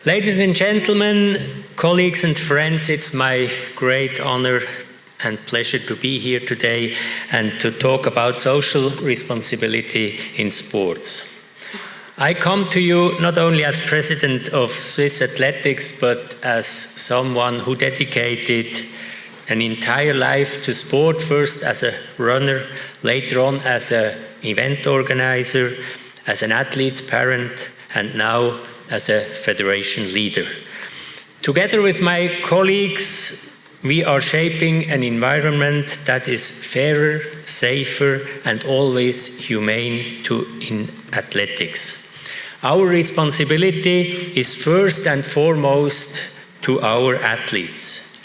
Ladies and gentlemen, colleagues and friends, it's my great honor and pleasure to be here today and to talk about social responsibility in sports. I come to you not only as president of Swiss Athletics, but as someone who dedicated an entire life to sport, first as a runner, later on as an event organizer, as an athlete's parent, and now as a federation leader. Together with my colleagues, we are shaping an environment that is fairer, safer, and always humane in athletics. Our responsibility is first and foremost to our athletes,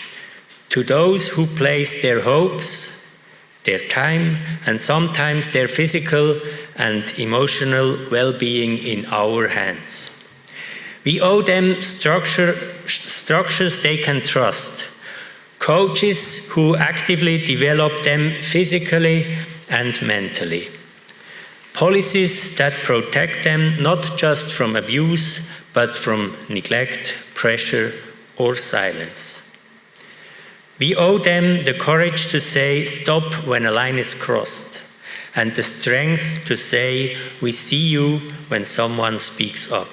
to those who place their hopes, their time, and sometimes their physical and emotional well-being in our hands. We owe them structures they can trust, coaches who actively develop them physically and mentally, policies that protect them not just from abuse, but from neglect, pressure, or silence. We owe them the courage to say stop when a line is crossed, and the strength to say we see you when someone speaks up.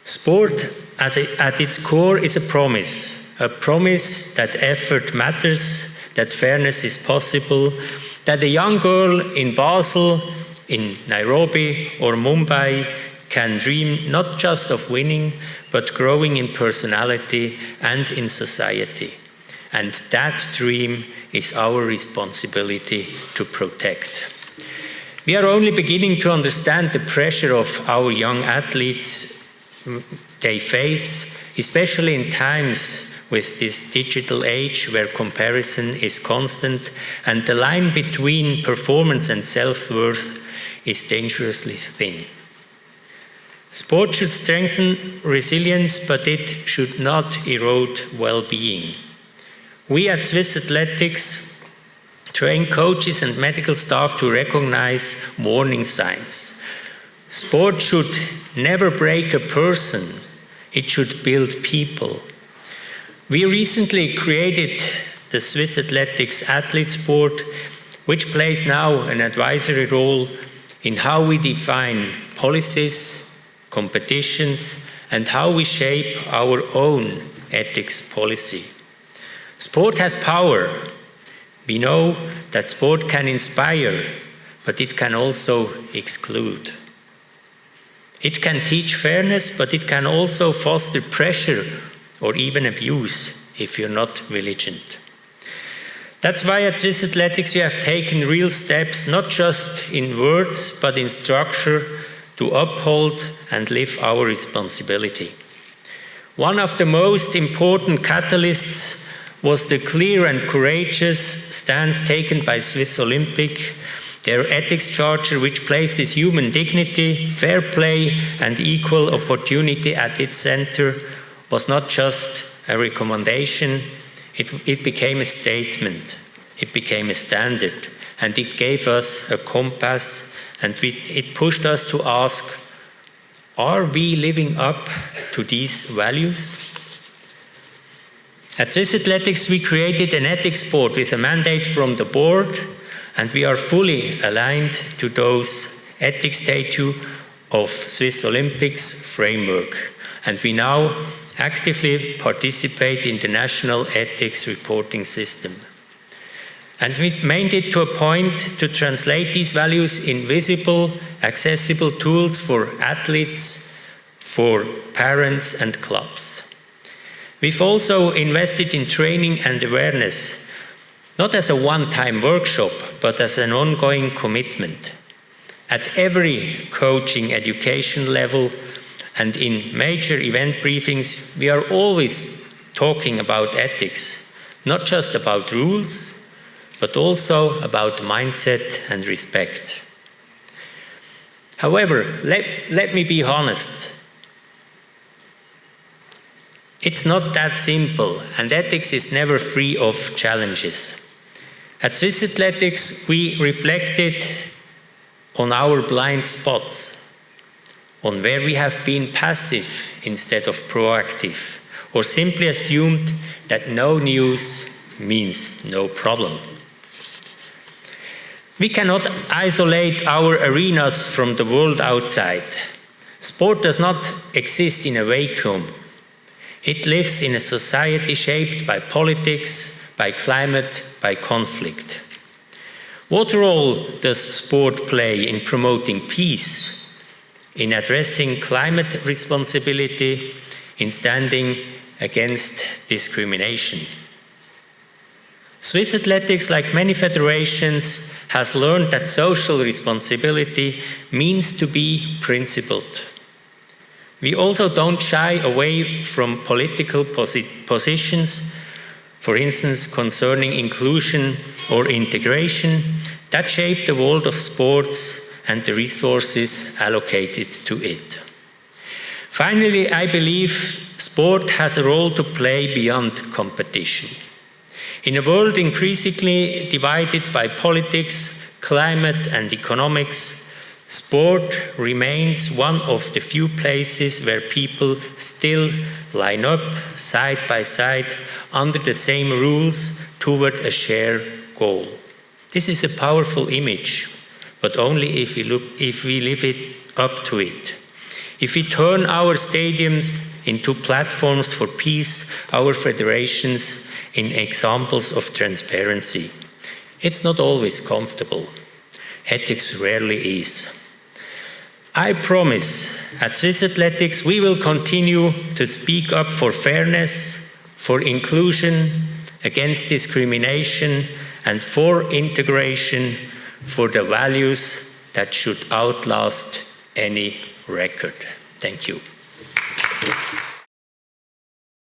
Sport at its core is a promise that effort matters, that fairness is possible, that a young girl in Basel, in Nairobi or Mumbai can dream not just of winning, but growing in personality and in society. And that dream is our responsibility to protect. We are only beginning to understand the pressure of our young athletes they face, especially in times with this digital age where comparison is constant and the line between performance and self-worth is dangerously thin. Sport should strengthen resilience, but it should not erode well-being. We at Swiss Athletics train coaches and medical staff to recognize warning signs. Sport should never break a person, it should build people. We recently created the Swiss Athletics Athletes Board, which plays now an advisory role in how we define policies, competitions, and how we shape our own ethics policy. Sport has power. We know that sport can inspire, but it can also exclude. It can teach fairness, but it can also foster pressure or even abuse if you're not vigilant. That's why at Swiss Athletics we have taken real steps, not just in words, but in structure, to uphold and live our responsibility. One of the most important catalysts was the clear and courageous stance taken by Swiss Olympic, their ethics charter, which places human dignity, fair play, and equal opportunity at its center, was not just a recommendation, it became a statement, it became a standard, and it gave us a compass, and it pushed us to ask, are we living up to these values? At Swiss Athletics, we created an ethics board with a mandate from the board, and we are fully aligned to those ethics statutes of Swiss Olympics framework. And we now actively participate in the national ethics reporting system. And we made it to a point to translate these values in visible, accessible tools for athletes, for parents and clubs. We've also invested in training and awareness, not as a one-time workshop, but as an ongoing commitment. At every coaching education level and in major event briefings, we are always talking about ethics, not just about rules, but also about mindset and respect. However, let me be honest. It's not that simple, and ethics is never free of challenges. At Swiss Athletics, we reflected on our blind spots, on where we have been passive instead of proactive, or simply assumed that no news means no problem. We cannot isolate our arenas from the world outside. Sport does not exist in a vacuum. It lives in a society shaped by politics, by climate, by conflict. What role does sport play in promoting peace, in addressing climate responsibility, in standing against discrimination? Swiss athletics, like many federations, has learned that social responsibility means to be principled. We also don't shy away from political positions, for instance, concerning inclusion or integration, that shape the world of sports and the resources allocated to it. Finally, I believe sport has a role to play beyond competition. In a world increasingly divided by politics, climate, and economics, sport remains one of the few places where people still line up side by side under the same rules toward a shared goal. This is a powerful image, but only if we live it up to it. If we turn our stadiums into platforms for peace, our federations in examples of transparency. It's not always comfortable. Ethics rarely is. I promise, at Swiss Athletics, we will continue to speak up for fairness, for inclusion, against discrimination, and for integration, for the values that should outlast any record. Thank you.